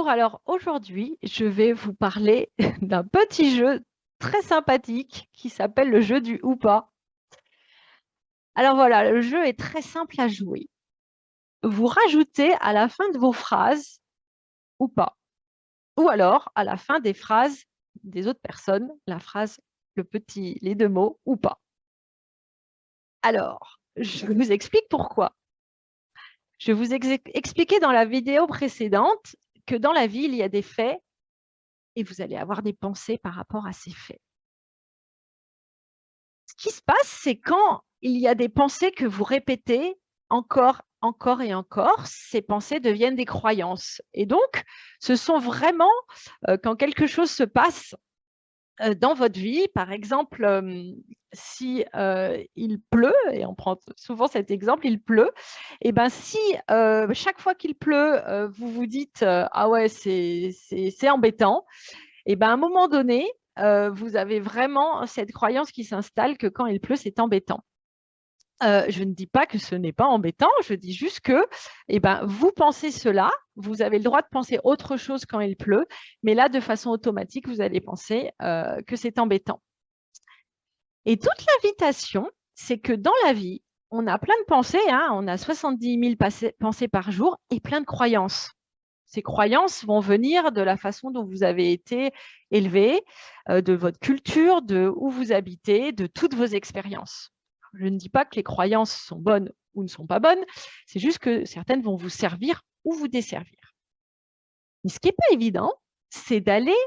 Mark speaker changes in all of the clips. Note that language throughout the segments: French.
Speaker 1: Alors aujourd'hui, je vais vous parler d'un petit jeu très sympathique qui s'appelle le jeu du ou pas. Alors voilà, le jeu est très simple à jouer. Vous rajoutez à la fin de vos phrases ou pas, ou alors à la fin des phrases des autres personnes, la phrase, les deux mots ou pas. Alors, je vous explique pourquoi. Je vous ai expliqué dans la vidéo précédente que dans la vie, il y a des faits et vous allez avoir des pensées par rapport à ces faits. Ce qui se passe, c'est quand il y a des pensées que vous répétez encore, encore et encore, ces pensées deviennent des croyances. Et donc, ce sont vraiment, quand quelque chose se passe dans votre vie, par exemple, si il pleut, et on prend souvent cet exemple, il pleut, et ben si chaque fois qu'il pleut, vous vous dites ah ouais, c'est embêtant, et ben à un moment donné, vous avez vraiment cette croyance qui s'installe que quand il pleut, c'est embêtant. Je ne dis pas que ce n'est pas embêtant, je dis juste que vous pensez cela, vous avez le droit de penser autre chose quand il pleut, mais là, de façon automatique, vous allez penser que c'est embêtant. Et toute l'invitation, c'est que dans la vie, on a plein de pensées, hein, on a 70 000 pensées par jour et plein de croyances. Ces croyances vont venir de la façon dont vous avez été élevé, de votre culture, de où vous habitez, de toutes vos expériences. Je ne dis pas que les croyances sont bonnes ou ne sont pas bonnes, c'est juste que certaines vont vous servir ou vous desservir. Mais ce qui n'est pas évident, c'est d'aller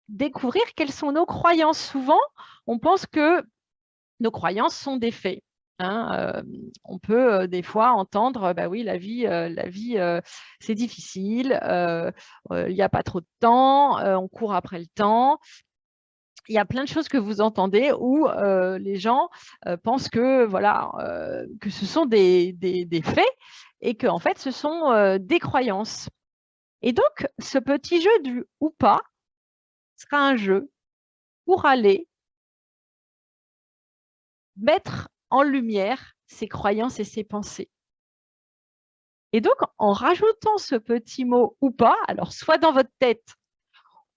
Speaker 1: découvrir quelles sont nos croyances. Souvent, on pense que nos croyances sont des faits. Hein, on peut des fois entendre, bah oui, la vie c'est difficile, il n'y a pas trop de temps, on court après le temps. Il y a plein de choses que vous entendez où les gens pensent que, voilà, que ce sont des faits et que en fait, ce sont des croyances. Et donc, ce petit jeu du ou pas sera un jeu pour aller mettre en lumière ses croyances et ses pensées. Et donc, en rajoutant ce petit mot ou pas, alors soit dans votre tête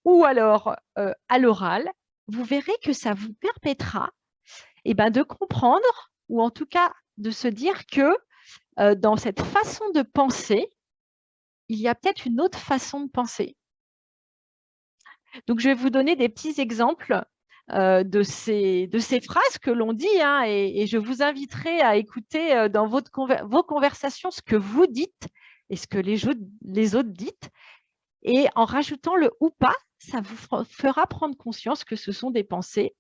Speaker 1: ou alors à l'oral, vous verrez que ça vous permettra de comprendre ou en tout cas de se dire que dans cette façon de penser, il y a peut-être une autre façon de penser. Donc, je vais vous donner des petits exemples de ces phrases que l'on dit, hein, et je vous inviterai à écouter dans vos conversations ce que vous dites et ce que les autres disent. Et en rajoutant le ou pas, ça vous fera prendre conscience que ce sont des pensées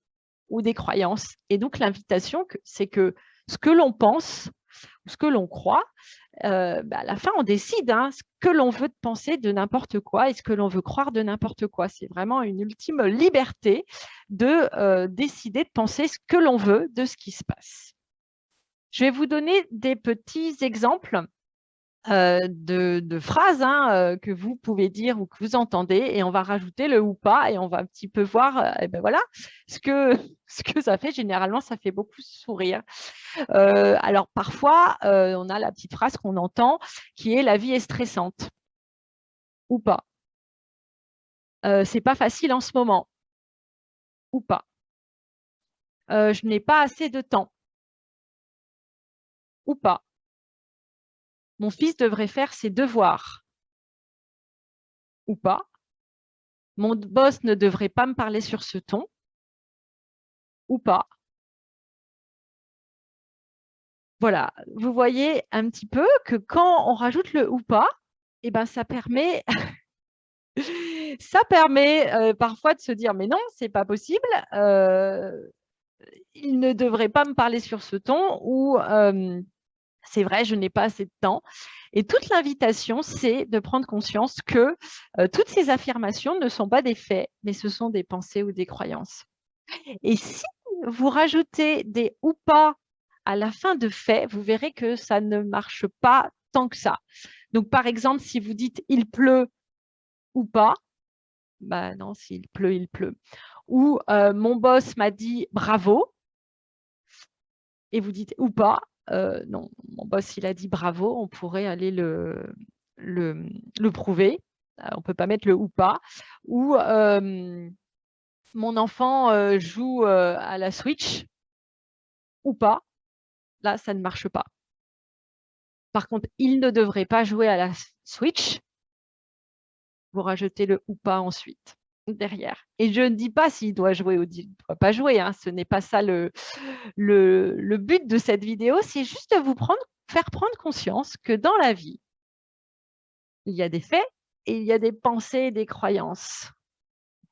Speaker 1: ou des croyances. Et donc, l'invitation, c'est que ce que l'on pense ou ce que l'on croit, à la fin, on décide ce que l'on veut penser de n'importe quoi et ce que l'on veut croire de n'importe quoi. C'est vraiment une ultime liberté de décider de penser ce que l'on veut de ce qui se passe. Je vais vous donner des petits exemples de phrases que vous pouvez dire ou que vous entendez, et on va rajouter le ou pas et on va un petit peu voir voilà, ce que ça fait. Généralement, ça fait beaucoup sourire. Alors parfois, on a la petite phrase qu'on entend qui est « la vie est stressante » ou pas. C'est pas facile en ce moment ou pas. Je n'ai pas assez de temps ou pas. Mon fils devrait faire ses devoirs ou pas. Mon boss ne devrait pas me parler sur ce ton ou pas. Voilà, vous voyez un petit peu que quand on rajoute le ou pas, ça permet, parfois de se dire mais non, c'est pas possible, il ne devrait pas me parler sur ce ton, ou c'est vrai, je n'ai pas assez de temps. Et toute l'invitation, c'est de prendre conscience que toutes ces affirmations ne sont pas des faits, mais ce sont des pensées ou des croyances. Et si vous rajoutez des ou pas à la fin de faits, vous verrez que ça ne marche pas tant que ça. Donc, par exemple, si vous dites il pleut ou pas, non, s'il pleut, il pleut. Ou mon boss m'a dit bravo, et vous dites ou pas, non, mon boss il a dit bravo, on pourrait aller le prouver. on ne peut pas mettre le ou pas. Ou mon enfant joue à la Switch ou pas. Là, ça ne marche pas. Par contre, il ne devrait pas jouer à la Switch. Vous rajoutez le ou pas ensuite, derrière. Et je ne dis pas s'il doit jouer ou il ne doit pas jouer. Hein. Ce n'est pas ça le but de cette vidéo. C'est juste de vous faire prendre conscience que dans la vie, il y a des faits et il y a des pensées et des croyances.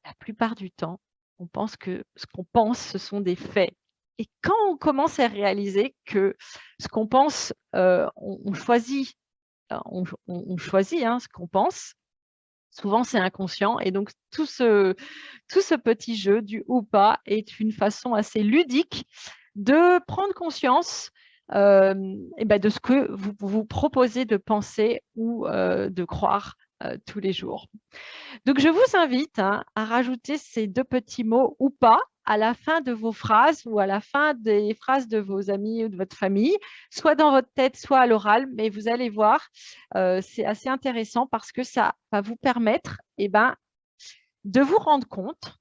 Speaker 1: La plupart du temps, on pense que ce qu'on pense, ce sont des faits. Et quand on commence à réaliser que ce qu'on pense, on choisit, on choisit ce qu'on pense, souvent c'est inconscient. Et donc, tout ce petit jeu du ou pas est une façon assez ludique de prendre conscience de ce que vous vous proposez de penser ou de croire tous les jours. Donc, je vous invite à rajouter ces 2 petits mots ou pas à la fin de vos phrases ou à la fin des phrases de vos amis ou de votre famille, soit dans votre tête, soit à l'oral. Mais vous allez voir, c'est assez intéressant parce que ça va vous permettre de vous rendre compte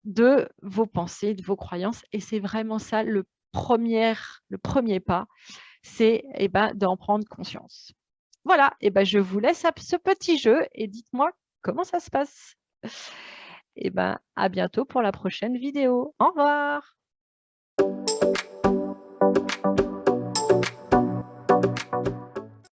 Speaker 1: de vos pensées, de vos croyances. Et c'est vraiment ça le premier pas, c'est d'en prendre conscience. Voilà, je vous laisse ce petit jeu et dites-moi comment ça se passe. À bientôt pour la prochaine vidéo. Au revoir.